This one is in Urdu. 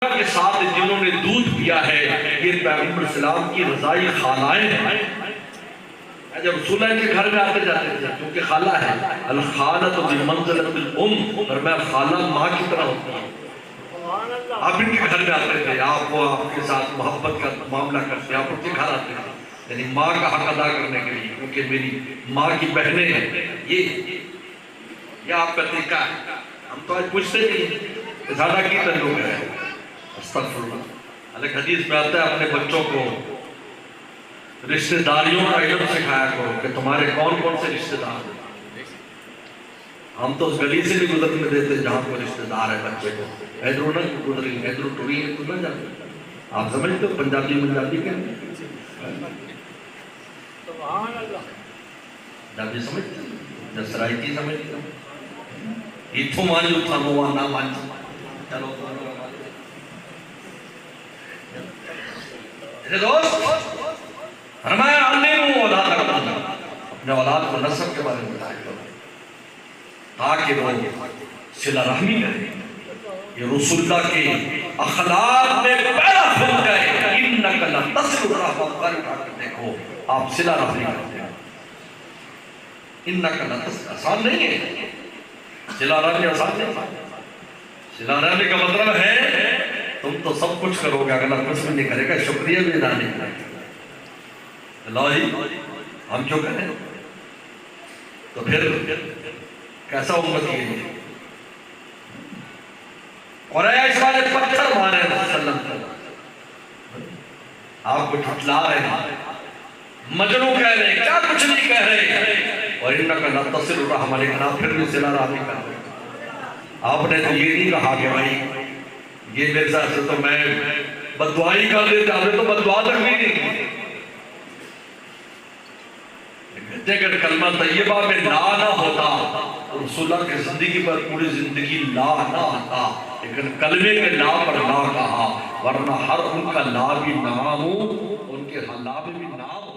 کے ساتھ جنہوں نے دودھ پیا ہے یہ پیغمبر اسلام کی رضائی خالائیں ہیں۔ جب رسول اللہ کے گھر میں آتے جاتے تھے کیونکہ خالہ ہے الخالۃ بمنزلۃ الام، اور میں خالہ ماں کی طرح ہوتا ہوں۔ آپ ان کے گھر میں آتے تھے، آپ وہ آپ کے ساتھ محبت کا معاملہ کرتے، آپ ان کے گھر آتے ہیں یعنی ماں کا حق ادا کرنے کے لیے، کیونکہ میری ماں کی بہنیں ہیں۔ یہ آپ کا طریقہ ہے۔ ہم تو آج پوچھتے نہیں زیادہ کی تعلق ہے، استغفر اللہ۔ الگ حدیث میں آتا ہے اپنے بچوں کو رشتہ داریوں کا علم سکھایا کرو کہ تمہارے کون کون سے رشتہ دار ہیں۔ ہم تو اس گلی سے بھی گزرنے دیتے جہاں کوئی رشتہ دار ہے بچے کو، ایدرو نہ گزری، ایدرو ٹوری ہے تو نہ جاتے۔ آپ سمجھتے ہو پنجابی منجابی کے پنجابی سمجھتے ہیں، جسرائیتی سمجھتے ہو، ایتھو مانجو تھا موانا مانجو چلو دوست فرمایا علموا اولادکم، اپنے اولاد کو نسب کے بارے میں بتایا کرو تاکہ وہ صلہ رحمی کریں۔ یہ رسول اللہ کے اخلاق میں پہلا خلق ہے، انک لتصل الرحم، کر کے دیکھو آپ صلہ رحمی کرتے ہیں۔ انک لتصل، آسان نہیں ہے صلہ رحمی، آسان نہیں ہے۔ صلہ رحمی کا مطلب ہے تم تو سب کچھ کرو گے، اگر کچھ بھی نہیں کرے گا شکریہ بھی ادا نہیں کرے گا۔ اللہ ہی ہم کیوں کریں؟ تو پھر کیسا امت یہ ہے؟ قریش والے پتھر مارے رسول اللہ صلی اللہ علیہ وسلم، آپ کو جھٹلا رہے ہیں، مجنوں کہہ رہے ہیں، کیا کچھ نہیں کہہ رہے، اور انکا لا تصل الرحم، لیکن آپ پھر بھی صلہ رحمی کر رہے ہیں۔ آپ نے تو یہ نہیں کہا کہ بھائی یہ میرے ساتھ سے تو میں بددعائی کر دیتے، آپ نے تو بددعا تک بھی نہیں کی۔ اگر کلمہ طیبہ میں لا نہ ہوتا رسول اللہ کی زندگی پر پوری زندگی لا نہ آتا، لیکن کلمے کے لا پر لا کہا، ورنہ ہر ان کا لا بھی نام ہو، ان کے لا بھی نام